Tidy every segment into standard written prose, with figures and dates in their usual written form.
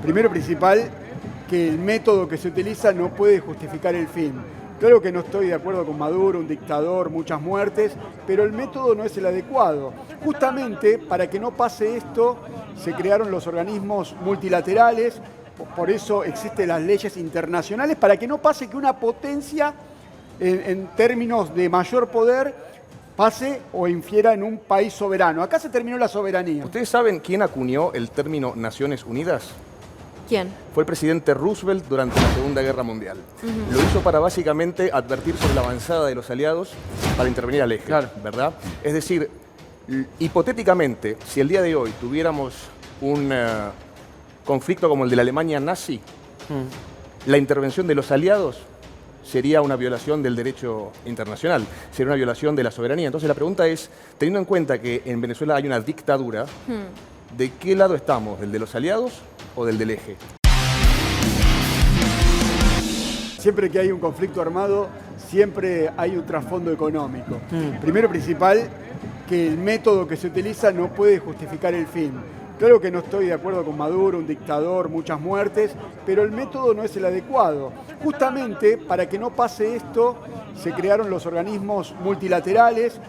Primero principal, que el método que se utiliza no puede justificar el fin. Claro que no estoy de acuerdo con Maduro, un dictador, muchas muertes, pero el método no es el adecuado. Justamente para que no pase esto, se crearon los organismos multilaterales, por eso existen las leyes internacionales, para que no pase que una potencia, en términos de mayor poder, pase o infiera en un país soberano. Acá se terminó la soberanía. ¿Ustedes saben quién acuñó el término Naciones Unidas? ¿Quién? Fue el presidente Roosevelt durante la Segunda Guerra Mundial. Lo hizo para básicamente advertir sobre la avanzada de los aliados para intervenir al eje, ¿verdad? Es decir, hipotéticamente, si el día de hoy tuviéramos un conflicto como el de la Alemania nazi, la intervención de los aliados sería una violación del derecho internacional, sería una violación de la soberanía. Entonces la pregunta es, teniendo en cuenta que en Venezuela hay una dictadura, ¿de qué lado estamos? ¿Del de los aliados o del eje? Siempre que hay un conflicto armado, siempre hay un trasfondo económico. Primero principal, que el método que se utiliza no puede justificar el fin. Claro que no estoy de acuerdo con Maduro, un dictador, muchas muertes, pero el método no es el adecuado. Justamente para que no pase esto, se crearon los organismos multilaterales,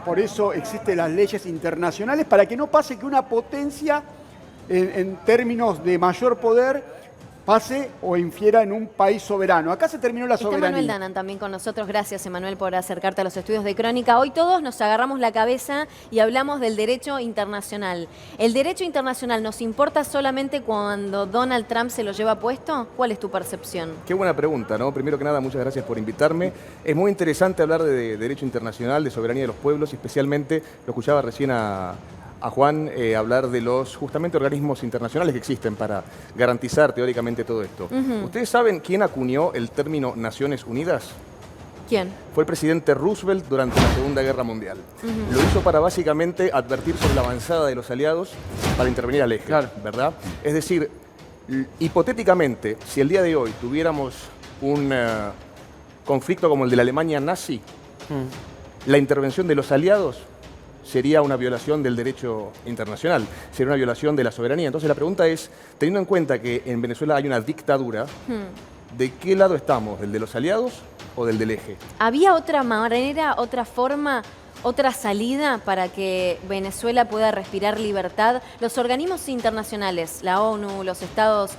por eso existen las leyes internacionales, para que no pase que una potencia, en términos de mayor poder, pase o infiera en un país soberano. Acá se terminó la soberanía. Está Emanuel Danan también con nosotros. Gracias, Emanuel, por acercarte a los estudios de Crónica. Hoy todos nos agarramos la cabeza y hablamos del derecho internacional. ¿El derecho internacional nos importa solamente cuando Donald Trump se lo lleva puesto? ¿Cuál es tu percepción? Qué buena pregunta, ¿no? Primero que nada, muchas gracias por invitarme. Es muy interesante hablar de derecho internacional, de soberanía de los pueblos, y especialmente, lo escuchaba recién a Juan hablar de los justamente organismos internacionales que existen para garantizar teóricamente todo esto. ¿Ustedes saben quién acuñó el término Naciones Unidas? ¿Quién? Fue el presidente Roosevelt durante la Segunda Guerra Mundial. Lo hizo para básicamente advertir sobre la avanzada de los aliados para intervenir al eje, ¿verdad? Es decir, hipotéticamente, si el día de hoy tuviéramos un conflicto como el de la Alemania nazi, la intervención de los aliados sería una violación del derecho internacional, sería una violación de la soberanía. Entonces la pregunta es, teniendo en cuenta que en Venezuela hay una dictadura, ¿de qué lado estamos? ¿Del de los aliados o del eje? ¿Había otra manera, otra forma, otra salida para que Venezuela pueda respirar libertad? Los organismos internacionales, la ONU, los estados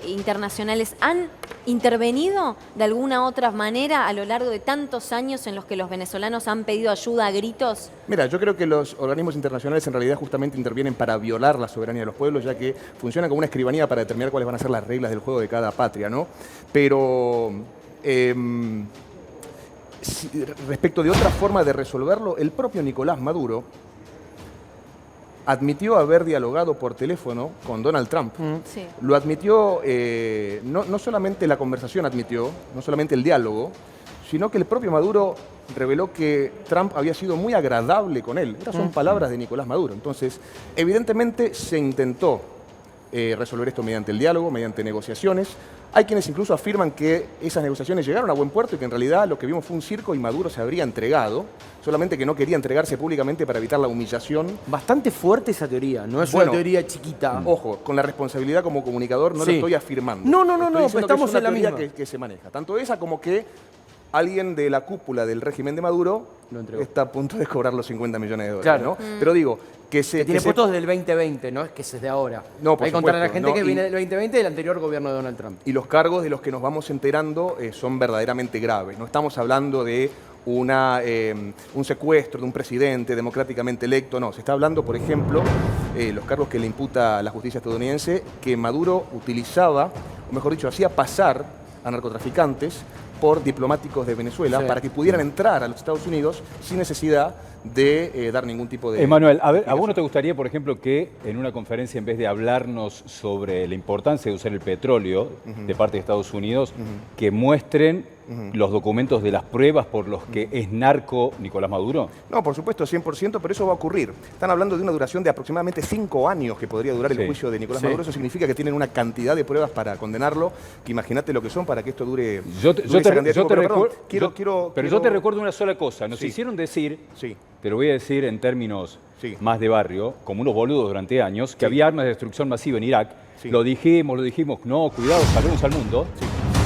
internacionales, ¿han intervenido de alguna otra manera a lo largo de tantos años en los que los venezolanos han pedido ayuda a gritos? Mira, yo creo que los organismos internacionales en realidad justamente intervienen para violar la soberanía de los pueblos, ya que funcionan como una escribanía para determinar cuáles van a ser las reglas del juego de cada patria, ¿no? Pero respecto de otra forma de resolverlo, el propio Nicolás Maduro admitió haber dialogado por teléfono con Donald Trump. Sí. Lo admitió, no solamente la conversación admitió, no solamente el diálogo, sino que el propio Maduro reveló que Trump había sido muy agradable con él. Estas son palabras de Nicolás Maduro. Entonces, evidentemente se intentó resolver esto mediante el diálogo, mediante negociaciones. Hay quienes incluso afirman que esas negociaciones llegaron a buen puerto y que en realidad lo que vimos fue un circo y Maduro se habría entregado, solamente que no quería entregarse públicamente para evitar la humillación. Bastante fuerte esa teoría, no es una teoría chiquita. Ojo, con la responsabilidad como comunicador no lo estoy afirmando. No, estamos en la misma. Que se maneja. Tanto esa como que alguien de la cúpula del régimen de Maduro está a punto de cobrar los 50 millones de dólares, ¿no? Pero digo, que tiene puestos del 2020, no es que es de ahora. No, por Hay que contar a la supuesto, gente que viene del 2020 del anterior gobierno de Donald Trump. Y los cargos de los que nos vamos enterando son verdaderamente graves. No estamos hablando de un secuestro de un presidente democráticamente electo, no. Se está hablando, por ejemplo, los cargos que le imputa la justicia estadounidense, que Maduro utilizaba, o mejor dicho, hacía pasar a narcotraficantes por diplomáticos de Venezuela para que pudieran entrar a los Estados Unidos sin necesidad de dar ningún tipo de... Emanuel, a ver, ¿a vos no te gustaría, por ejemplo, que en una conferencia, en vez de hablarnos sobre la importancia de usar el petróleo de parte de Estados Unidos, que muestren los documentos de las pruebas por los que es narco Nicolás Maduro? No, por supuesto, 100%, pero eso va a ocurrir. Están hablando de una duración de aproximadamente 5 años que podría durar el juicio de Nicolás Maduro. Eso significa que tienen una cantidad de pruebas para condenarlo, que imagínate lo que son para que esto dure... Yo te recuerdo una sola cosa. Nos hicieron decir, te lo voy a decir en términos más de barrio, como unos boludos durante años, que había armas de destrucción masiva en Irak, lo dijimos, no, cuidado, salvemos al mundo.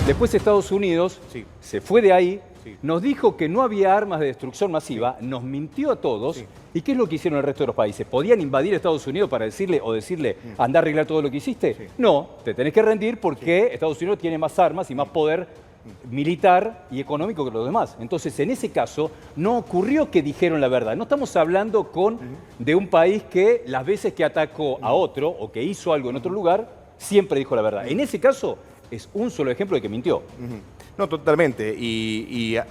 Después Estados Unidos se fue de ahí, nos dijo que no había armas de destrucción masiva, nos mintió a todos. ¿Y qué es lo que hicieron el resto de los países? ¿Podían invadir Estados Unidos para decirle anda a arreglar todo lo que hiciste? No, te tenés que rendir porque Estados Unidos tiene más armas y más poder militar y económico que los demás. Entonces, en ese caso, no ocurrió que dijeron la verdad. No estamos hablando de un país que las veces que atacó a otro o que hizo algo en otro lugar, siempre dijo la verdad. En ese caso, es un solo ejemplo de que mintió. No, totalmente. Y yo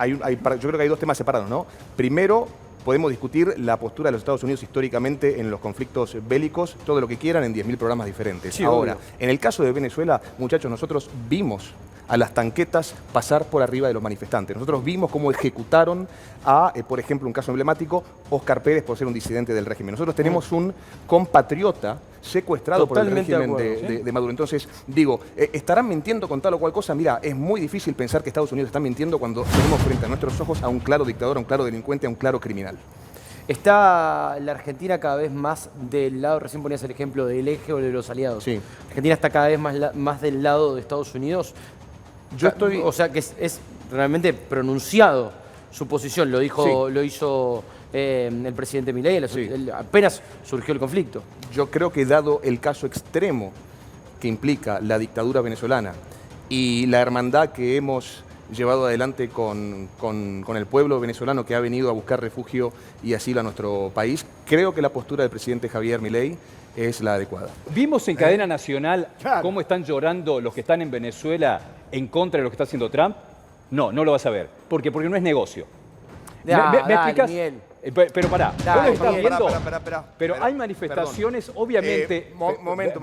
creo que hay dos temas separados, ¿no? Primero, podemos discutir la postura de los Estados Unidos históricamente en los conflictos bélicos, todo lo que quieran, en 10.000 programas diferentes. Ahora, en el caso de Venezuela, muchachos, nosotros vimos a las tanquetas pasar por arriba de los manifestantes. Nosotros vimos cómo ejecutaron a, por ejemplo, un caso emblemático, Óscar Pérez por ser un disidente del régimen. Nosotros tenemos un compatriota secuestrado por el régimen de Maduro. Entonces, digo, ¿estarán mintiendo con tal o cual cosa? Mira, es muy difícil pensar que Estados Unidos está mintiendo cuando tenemos frente a nuestros ojos a un claro dictador, a un claro delincuente, a un claro criminal. ¿Está la Argentina cada vez más del lado, recién ponías el ejemplo del eje o de los aliados? Sí. ¿Argentina está cada vez más del lado de Estados Unidos? O sea, que es realmente pronunciado su posición, lo hizo el presidente Milei, apenas surgió el conflicto. Yo creo que dado el caso extremo que implica la dictadura venezolana y la hermandad que hemos llevado adelante con el pueblo venezolano que ha venido a buscar refugio y asilo a nuestro país, creo que la postura del presidente Javier Milei es la adecuada. Vimos en cadena nacional cómo están llorando los que están en Venezuela en contra de lo que está haciendo Trump. No, no lo vas a ver. ¿Por qué? Porque no es negocio. ¿Me explicas? Pero pará, vos lo estás viendo. Pero hay manifestaciones, obviamente. Momento,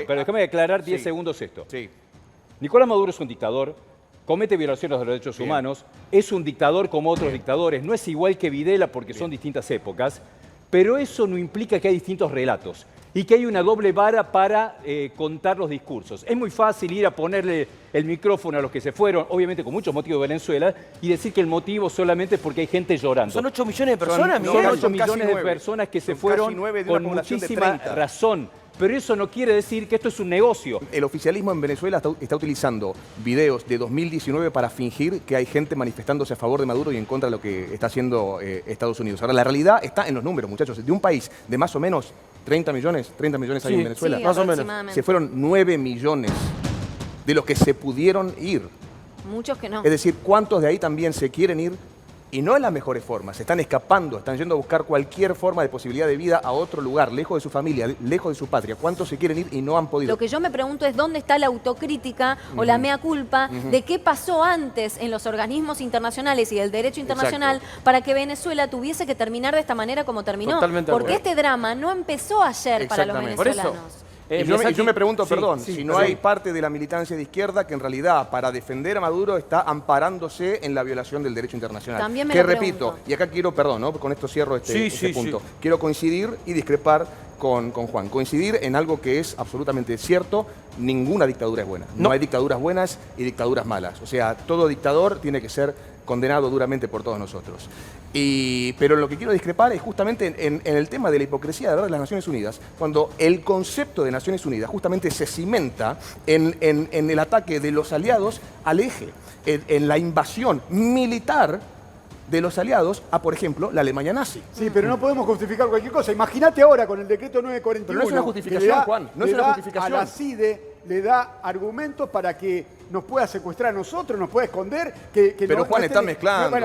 pero déjame aclarar 10 segundos esto. Sí. Nicolás Maduro es un dictador, comete violaciones de los derechos humanos, es un dictador como otros dictadores, no es igual que Videla porque son distintas épocas, pero eso no implica que hay distintos relatos y que hay una doble vara para contar los discursos. Es muy fácil ir a ponerle el micrófono a los que se fueron, obviamente con muchos motivos de Venezuela, y decir que el motivo solamente es porque hay gente llorando. Son 8 millones de personas, Son 8 millones de personas que se fueron con muchísima razón. Pero eso no quiere decir que esto es un negocio. El oficialismo en Venezuela está utilizando videos de 2019 para fingir que hay gente manifestándose a favor de Maduro y en contra de lo que está haciendo Estados Unidos. Ahora, la realidad está en los números, muchachos. De un país de más o menos 30 millones hay en Venezuela. Sí, más o menos. Se fueron 9 millones de los que se pudieron ir. Muchos que no. Es decir, ¿cuántos de ahí también se quieren ir? Y no en las mejores formas, se están escapando, están yendo a buscar cualquier forma de posibilidad de vida a otro lugar, lejos de su familia, lejos de su patria. ¿Cuántos se quieren ir y no han podido? Lo que yo me pregunto es dónde está la autocrítica o la mea culpa de qué pasó antes en los organismos internacionales y el derecho internacional para que Venezuela tuviese que terminar de esta manera como terminó. Porque este drama no empezó ayer para los venezolanos. Y yo me pregunto, si no hay parte de la militancia de izquierda que en realidad para defender a Maduro está amparándose en la violación del derecho internacional. También me que lo repito, pregunto. y acá quiero, con esto cierro este punto. Quiero coincidir y discrepar con Juan. Coincidir en algo que es absolutamente cierto: ninguna dictadura es buena. No hay dictaduras buenas y dictaduras malas. O sea, todo dictador tiene que ser condenado duramente por todos nosotros. Pero lo que quiero discrepar es justamente en el tema de la hipocresía de las Naciones Unidas, cuando el concepto de Naciones Unidas justamente se cimenta en el ataque de los aliados al eje, en la invasión militar de los aliados a, por ejemplo, la Alemania nazi. Sí, pero no podemos justificar cualquier cosa. Imagínate ahora con el decreto 941. Pero no es una justificación, Juan, no es una justificación. A la CIDE le da argumentos para que nos pueda secuestrar a nosotros, nos pueda esconder. Pero Juan está mezclando.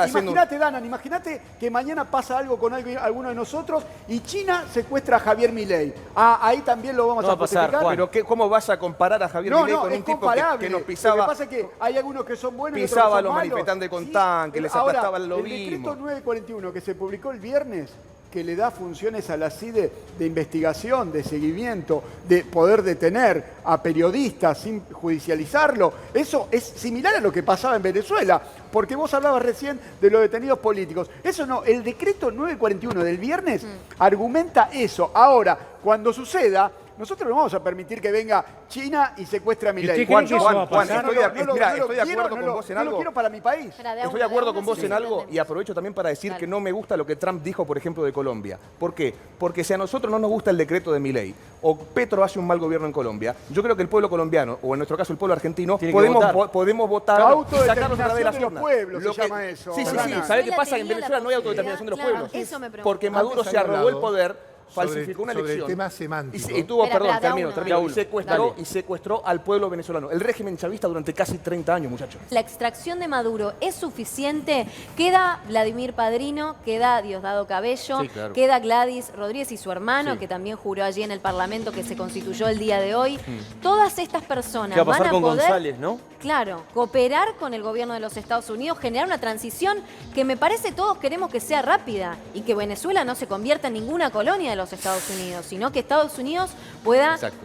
Imagínate, Danan, imagínate que mañana pasa algo con alguno de nosotros y China secuestra a Javier Milei. Ahí también lo vamos a justificar. Pero ¿cómo vas a comparar a Javier Milei con un tipo que nos pisaba? Lo que pasa es que hay algunos que son buenos y otros pisaba que a los son malos. manifestantes con tanques, les aplastaba el lobismo. El decreto 941 que se publicó el viernes, que le da funciones a la CIDE de investigación, de seguimiento, de poder detener a periodistas sin judicializarlo. Eso es similar a lo que pasaba en Venezuela, porque vos hablabas recién de los detenidos políticos. Eso no, el decreto 941 del viernes argumenta eso. Ahora, cuando suceda, Nosotros no vamos a permitir que venga China y secuestre a Milei. Juan, Yo estoy de acuerdo con vos en no algo. lo quiero para mi país. Estoy de acuerdo con vos en algo y aprovecho también para decir que no me gusta lo que Trump dijo, por ejemplo, de Colombia. ¿Por qué? Porque si a nosotros no nos gusta el decreto de Milei o Petro hace un mal gobierno en Colombia, yo creo que el pueblo colombiano, o en nuestro caso el pueblo argentino, podemos votar y sacarnos una de las urnas. Pueblos, se llama eso. Sí. ¿Sabés qué pasa? En Venezuela no hay autodeterminación de los pueblos. Eso me preocupa. Porque Maduro se arrogó el poder, falsificó una elección. Sobre el tema semántico. Y tuvo, Espera, termino. Dale. Y secuestró al pueblo venezolano. El régimen chavista durante casi 30 años, muchachos. La extracción de Maduro es suficiente. Queda Vladimir Padrino, queda Diosdado Cabello, Sí, claro. queda Gladys Rodríguez y su hermano, que también juró allí en el Parlamento que se constituyó el día de hoy. Todas estas personas ¿Qué va a pasar van a con poder, González, no? claro, cooperar con el gobierno de los Estados Unidos, generar una transición que me parece todos queremos que sea rápida y que Venezuela no se convierta en ninguna colonia de los Estados Unidos, sino que Estados Unidos pueda Exacto.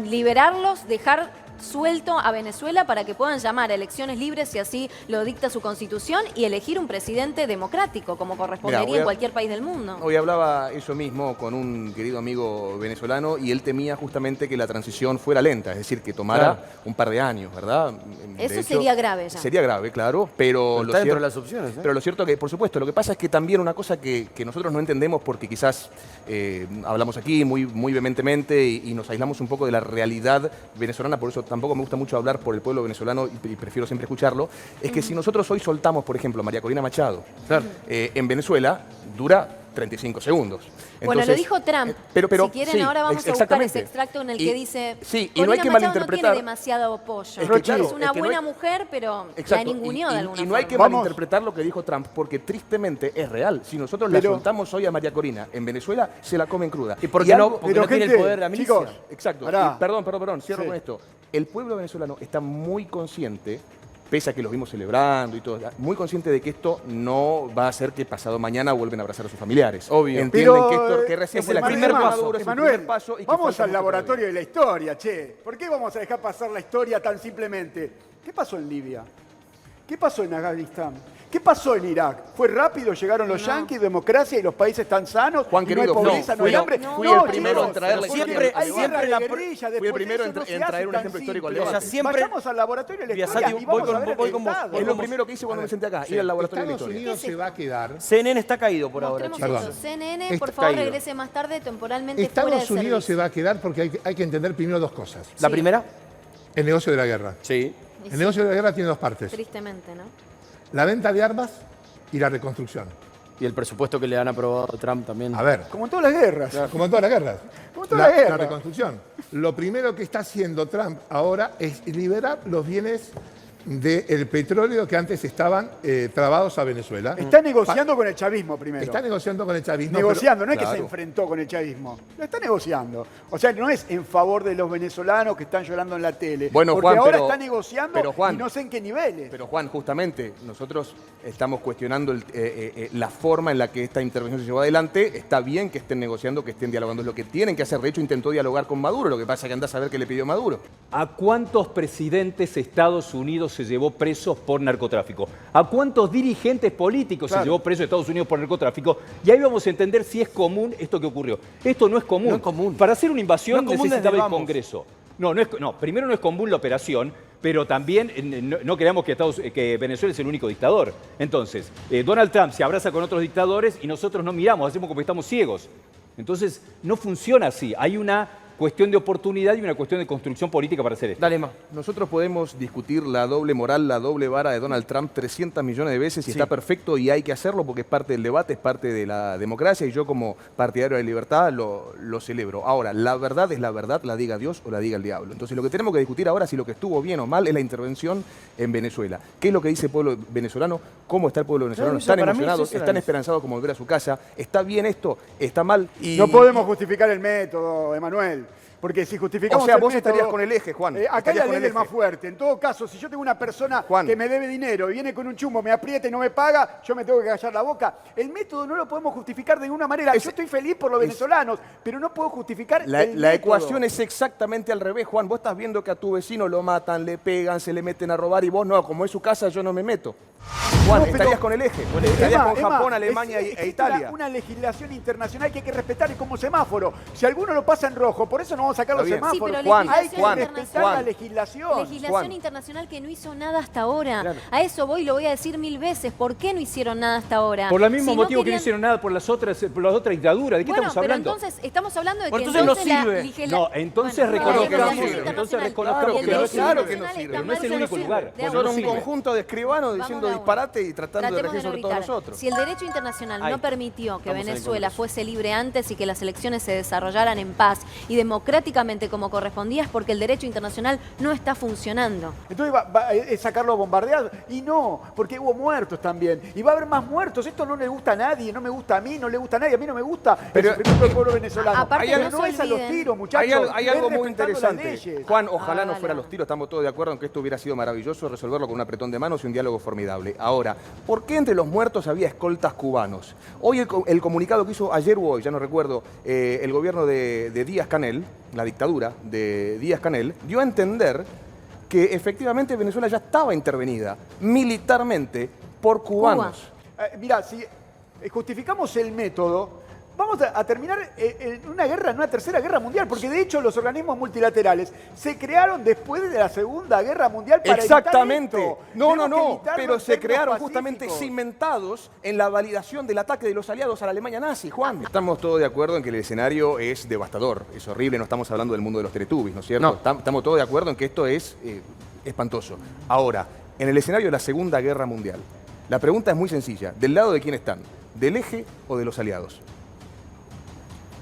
liberarlos, dejar suelto a Venezuela para que puedan llamar a elecciones libres si así lo dicta su constitución y elegir un presidente democrático como correspondería en cualquier país del mundo. Hoy hablaba eso mismo con un querido amigo venezolano y él temía justamente que la transición fuera lenta, es decir, que tomara un par de años, ¿verdad? Eso sería grave ya. Sería grave, claro, pero está dentro de las opciones. Pero lo cierto que, por supuesto, lo que pasa es que también una cosa que nosotros no entendemos porque quizás hablamos aquí muy vehementemente y nos aislamos un poco de la realidad venezolana, por eso tampoco me gusta mucho hablar por el pueblo venezolano y prefiero siempre escucharlo, es que si nosotros hoy soltamos, por ejemplo, a María Corina Machado, en Venezuela dura 35 segundos. Bueno, Entonces, lo dijo Trump. Pero, si quieren, sí, ahora vamos a buscar exactamente. ese extracto en el que dice sí, y no hay que Corina Machado malinterpretar. no tiene demasiado apoyo. Es que, claro, es una es que no buena hay- mujer, pero la Exacto, ninguneó de alguna y no hay que forma. malinterpretar lo que dijo Trump, porque tristemente es real. Si nosotros la Pero- soltamos hoy a María Corina en Venezuela, se la comen cruda. ¿Y por qué no? algo- Porque pero, no tiene el gente, poder la milicia. chicos, Exacto. Pará. Y perdón, cierro Sí. con esto. El pueblo venezolano está muy consciente, pese a que los vimos celebrando y todo, muy consciente de que esto no va a hacer que pasado mañana vuelvan a abrazar a sus familiares. Obvio. Entienden Pero, que recién fue el Emanuel, primer paso, es el Emanuel, primer paso y que vamos falta al mucho laboratorio de la historia, che. ¿Por qué vamos a dejar pasar la historia tan simplemente? ¿Qué pasó en Libia? ¿Qué pasó en Afganistán? ¿Qué pasó en Irak? ¿Fue rápido? ¿Llegaron los yanquis, democracia y los países están sanos? Juan, y querido, no hay pobreza, no hay fui- hambre. fui el primero en chicos, traer la porque siempre- hay siempre guerra la de pr- guerrilla, fui el después primero eso en no se traer hace un tan ejemplo histórico al simple. debate. O sea, siempre- Vayamos al laboratorio de la Biasati, historia y voy vamos a ver el con vos. resultado. Es lo primero que hice cuando me senté acá, ir al laboratorio de la Estados historia. Unidos se va a quedar. CNN está caído por ahora, Mostremos chicos. eso. Perdón. CNN, por Está favor, caído. regrese más tarde temporalmente fuera Estados de Unidos se servicio. va a quedar porque hay que entender primero dos cosas. ¿La Sí. primera? El negocio de la guerra. Sí. Y El sí, negocio de la guerra tiene dos partes. tristemente, ¿no? La venta de armas y la reconstrucción. Y el presupuesto que le han aprobado a Trump también. A ver, Como en todas las guerras. como en todas las guerras. Como en todas las guerras. La reconstrucción. Lo primero que está haciendo Trump ahora es liberar los bienes del petróleo que antes estaban trabados a Venezuela. Está negociando con el chavismo primero. Está negociando con el chavismo. Negociando, pero- no es que se claro. enfrentó con el chavismo. Lo está negociando. O sea, no es en favor de los venezolanos que están llorando en la tele. Bueno, porque Juan, ahora pero- está negociando pero, Juan, y no sé en qué niveles. Pero Juan, justamente, nosotros estamos cuestionando la forma en la que esta intervención se llevó adelante. Está bien que estén negociando, que estén dialogando, es lo que tienen que hacer. De hecho, intentó dialogar con Maduro, lo que pasa es que anda a saber qué le pidió Maduro. ¿A cuántos presidentes Estados Unidos se llevó presos por narcotráfico? ¿A cuántos dirigentes políticos Claro. se llevó presos Estados Unidos por narcotráfico? Y ahí vamos a entender si es común esto que ocurrió. Esto no es común. No es común. Para hacer una invasión No es común necesitaba desde el vamos. Congreso. Primero no es común la operación, pero también no creamos que Venezuela es el único dictador. Entonces, Donald Trump se abraza con otros dictadores y nosotros no miramos, hacemos como que estamos ciegos. Entonces, no funciona así. Hay una cuestión de oportunidad y una cuestión de construcción política para hacer esto. Dale más. Nosotros podemos discutir la doble moral, la doble vara de Donald Trump 300 millones de veces y está perfecto y hay que hacerlo porque es parte del debate, es parte de la democracia y yo como partidario de la libertad lo celebro. Ahora, la verdad es la verdad, la diga Dios o la diga el diablo. Entonces lo que tenemos que discutir ahora si lo que estuvo bien o mal es la intervención en Venezuela. ¿Qué es lo que dice el pueblo venezolano? ¿Cómo está el pueblo venezolano? No, ¿Están para mí emocionados? eso es ¿Están análisis. esperanzados como volver a su casa? ¿Está bien esto? ¿Está mal? Y No podemos justificar el método, Emanuel. Porque si justificamos O sea, el vos método, estarías con el eje, Juan. acá Estarías la con ley el es más eje. fuerte. En todo caso, si yo tengo una persona Juan. que me debe dinero y viene con un chumbo, me aprieta y no me paga, yo me tengo que callar la boca. El método no lo podemos justificar de ninguna manera. Yo estoy feliz por los venezolanos, pero no puedo justificar La el método. ecuación es exactamente al revés, Juan. Vos estás viendo que a tu vecino lo matan, le pegan, se le meten a robar y vos no, como es su casa, yo no me meto. Juan, No, pero- estarías con el eje. Estarías con Emma, Japón, Alemania existe e Italia. Una legislación internacional que hay que respetar, es como semáforo. Si alguno lo pasa en rojo, por eso no vamos a sacar los Está bien. Sí, semáforos. pero Hay que legislación respetar la internacional. legislación. Legislación internacional que no hizo nada hasta ahora. Claro. A eso voy y lo voy a decir 1000 veces. ¿Por qué no hicieron nada hasta ahora? Por el mismo Si no motivo que no querían- hicieron nada por las otras dictaduras. ¿De qué Bueno, estamos pero hablando? entonces estamos hablando de que Bueno, entonces no la sirve. No, entonces reconozcamos que no legislación sirve. Entonces internacional reconozcamos y el que no derecho sirve. Claro que no internacional sirve. está No es el mal, único sirve. lugar. De Bueno, a Son uno. un sirve. conjunto de escribanos Vamos diciendo de a uno. disparate y tratando de Tratemos regir no sobre todos gritar. nosotros. Si el derecho internacional Ahí. no permitió que Estamos en el Venezuela Congreso. fuese libre antes y que las elecciones se desarrollaran en paz y democráticamente como correspondía, es porque el derecho internacional no está funcionando. Entonces es sacarlo bombardeado. Y no, porque hubo muertos también. Y va a haber más muertos. Esto no le gusta a nadie, no me gusta a mí, no le gusta a nadie. A mí no me gusta Pero- el sufrimiento del pueblo venezolano. Aparte, Pero no no se es a los olviden. tiros, muchachos. Hay es algo muy respetando las interesante. leyes. Juan, ojalá no dale. fuera los tiros, estamos todos de acuerdo en que esto hubiera sido maravilloso resolverlo con un apretón de manos y un diálogo formidable. Ahora, ¿por qué entre los muertos había escoltas cubanos? Hoy el comunicado que hizo ayer o hoy, ya no recuerdo, el gobierno de Díaz-Canel, la dictadura de Díaz-Canel, dio a entender que efectivamente Venezuela ya estaba intervenida militarmente por cubanos. Mira, si justificamos el método, vamos a terminar en una guerra, en una tercera guerra mundial, porque de hecho los organismos multilaterales se crearon después de la Segunda Guerra Mundial para Exactamente. evitar esto. No, Tenemos que evitarlo pero en se términos crearon justamente pacíficos. cimentados en la validación del ataque de los aliados a la Alemania nazi, Juan. Estamos todos de acuerdo en que el escenario es devastador, es horrible, no estamos hablando del mundo de los Teletubbies, ¿no es cierto? No. Estamos todos de acuerdo en que esto es espantoso. Ahora, en el escenario de la Segunda Guerra Mundial, la pregunta es muy sencilla. ¿Del lado de quién están? ¿Del eje o de los aliados?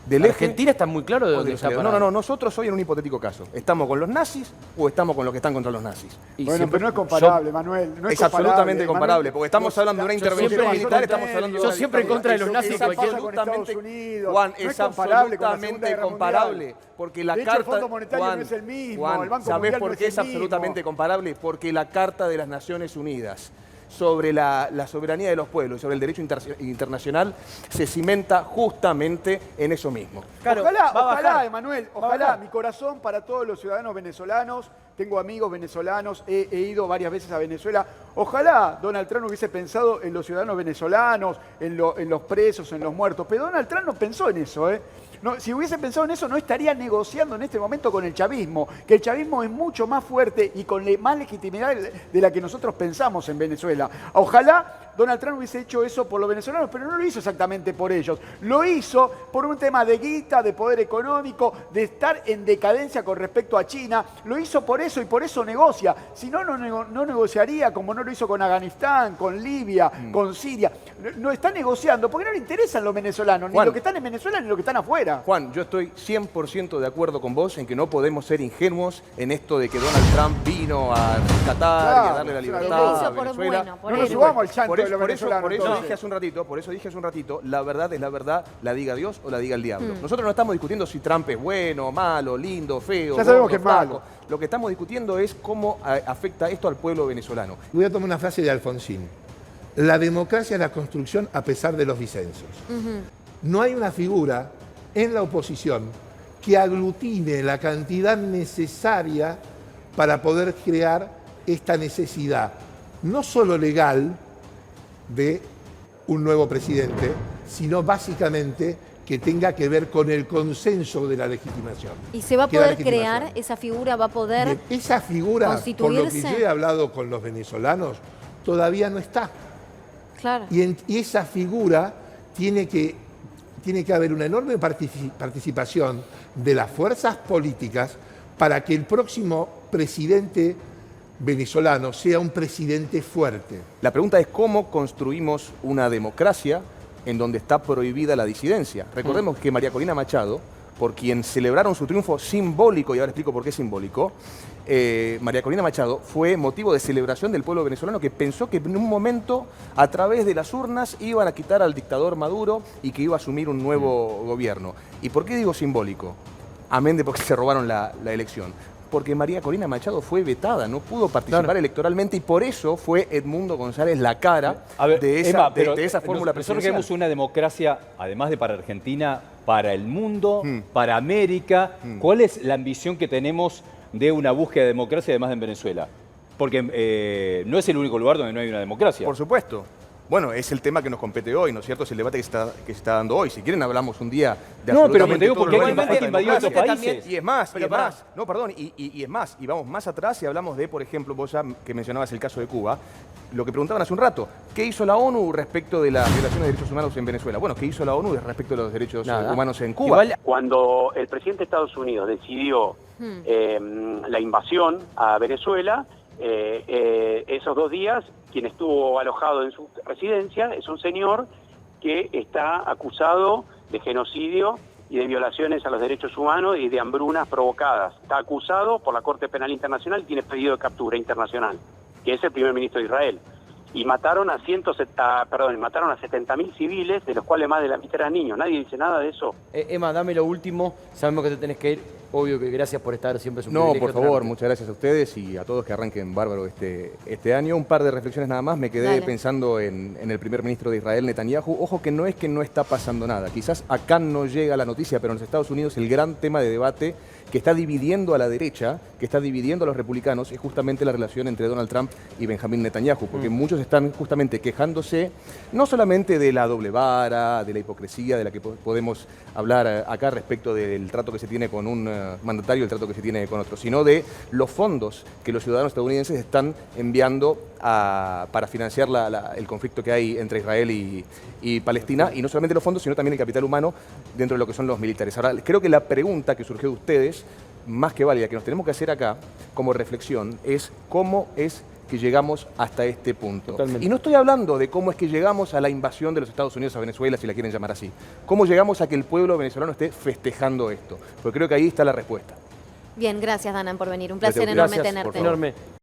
¿Del eje Argentina está muy claro de o de dónde los está aliados? parado. No, nosotros hoy en un hipotético caso. ¿Estamos con los nazis o estamos con los que están contra los nazis? Y Bueno, siempre- pero no es comparable, Manuel. No Es comparable, absolutamente Manuel. comparable, porque estamos hablando de una intervención siempre- militar, estamos hablando de yo una siempre en dictadura. contra de los Eso nazis, es Eso pasa con absolutamente, Estados Unidos. Juan, No es comparable con la Segunda absolutamente Guerra comparable, Mundial. porque la De hecho, carta... el Fondo Monetario Juan, no es el mismo, Juan, el Banco ¿sabés Mundial por no qué es es el mismo? absolutamente comparable? Porque la Carta de las Naciones Unidas sobre la soberanía de los pueblos, sobre el derecho internacional, se cimenta justamente en eso mismo. Claro, ojalá, va a ojalá, bajar. Emanuel, Va a ojalá, bajar. mi corazón para todos los ciudadanos venezolanos. Tengo amigos venezolanos, he ido varias veces a Venezuela. Ojalá Donald Trump hubiese pensado en los ciudadanos venezolanos, en los presos, en los muertos. Pero Donald Trump no pensó en eso, ¿eh? No, si hubiese pensado en eso, no estaría negociando en este momento con el chavismo, que el chavismo es mucho más fuerte y con más legitimidad de la que nosotros pensamos en Venezuela. Ojalá Donald Trump hubiese hecho eso por los venezolanos, pero no lo hizo exactamente por ellos. Lo hizo por un tema de guita, de poder económico, de estar en decadencia con respecto a China. Lo hizo por eso y por eso negocia. Si no, no negociaría como no lo hizo con Afganistán, con Libia, con Siria. No está negociando porque no le interesan los venezolanos, ni Juan. los que están en Venezuela ni los que están afuera. Juan, yo estoy 100% de acuerdo con vos en que no podemos ser ingenuos en esto de que Donald Trump vino a rescatar y a Claro, darle la sí, libertad lo hizo a por Venezuela. bueno, por No nos él. subamos al llanto Por de eso, los venezolanos. por eso entonces. dije hace un ratito, la verdad es la verdad, la diga Dios o la diga el diablo. Nosotros no estamos discutiendo si Trump es bueno, malo, lindo, feo, Ya sabemos gordo, que es flaco. malo. Lo que estamos discutiendo es cómo afecta esto al pueblo venezolano. Voy a tomar una frase de Alfonsín. La democracia es la construcción a pesar de los disensos. No hay una figura en la oposición que aglutine la cantidad necesaria para poder crear esta necesidad, no solo legal, de un nuevo presidente, sino básicamente que tenga que ver con el consenso de la legitimación. Y se va a Que la poder legitimación. crear, esa figura va a poder Bien, esa figura, por lo que constituirse. yo he hablado con los venezolanos, todavía no está. Claro. Y esa figura tiene que haber una enorme participación de las fuerzas políticas para que el próximo presidente venezolano sea un presidente fuerte. La pregunta es cómo construimos una democracia en donde está prohibida la disidencia. Recordemos que María Corina Machado, por quien celebraron su triunfo simbólico, y ahora explico por qué simbólico, María Corina Machado fue motivo de celebración del pueblo venezolano que pensó que en un momento, a través de las urnas, iban a quitar al dictador Maduro y que iba a asumir un nuevo gobierno. ¿Y por qué digo simbólico? Amén de porque se robaron la elección. Porque María Corina Machado fue vetada, no pudo participar electoralmente y por eso fue Edmundo González la cara A ver, de esa, Emma, pero de esa fórmula nosotros presidencial. queremos una democracia, además de para Argentina, para el mundo, para América. ¿Cuál es la ambición que tenemos de una búsqueda de democracia, además de en Venezuela? Porque no es el único lugar donde no hay una democracia. Por supuesto. Bueno, es el tema que nos compete hoy, ¿no es cierto? Es el debate que se está dando hoy. Si quieren hablamos un día de No, pero absolutamente te digo todo porque lo hay que que invadir otros democracia. países. Y es más, Pero pará. no, perdón, y es más, y vamos más atrás y hablamos de, por ejemplo, vos ya que mencionabas el caso de Cuba, lo que preguntaban hace un rato, ¿qué hizo la ONU respecto de las violaciones de derechos humanos en Venezuela? Bueno, ¿qué hizo la ONU respecto de los derechos humanos en Cuba? Igual, Cuando el presidente de Estados Unidos decidió la invasión a Venezuela, esos 2 días, quien estuvo alojado en su residencia es un señor que está acusado de genocidio y de violaciones a los derechos humanos y de hambrunas provocadas. Está acusado por la Corte Penal Internacional y tiene pedido de captura internacional, que es el primer ministro de Israel. Y mataron a 70.000 civiles, de los cuales más de la mitad eran niños. Nadie dice nada de eso. Emma, dame lo último. Sabemos que te tenés que ir. Obvio que gracias por estar siempre. Es un No, privilegio por favor, tenerte. muchas gracias a ustedes y a todos que arranquen bárbaro este año. Un par de reflexiones nada más. Me quedé Dale. pensando en el primer ministro de Israel, Netanyahu. Ojo que no está pasando nada. Quizás acá no llega la noticia, pero en los Estados Unidos el gran tema de debate que está dividiendo a la derecha, que está dividiendo a los republicanos, es justamente la relación entre Donald Trump y Benjamín Netanyahu, porque muchos están justamente quejándose no solamente de la doble vara, de la hipocresía de la que podemos hablar acá respecto del trato que se tiene con un mandatario y el trato que se tiene con otro, sino de los fondos que los ciudadanos estadounidenses están enviando para financiar el conflicto que hay entre Israel y Palestina, y no solamente los fondos, sino también el capital humano dentro de lo que son los militares. Ahora, creo que la pregunta que surgió de ustedes, más que válida, que nos tenemos que hacer acá como reflexión, es cómo es que llegamos hasta este punto. Totalmente. Y no estoy hablando de cómo es que llegamos a la invasión de los Estados Unidos a Venezuela, si la quieren llamar así. Cómo llegamos a que el pueblo venezolano esté festejando esto. Porque creo que ahí está la respuesta. Bien, gracias, Danan, por venir. Un placer Gracias, enorme por tenerte. favor. Enorme.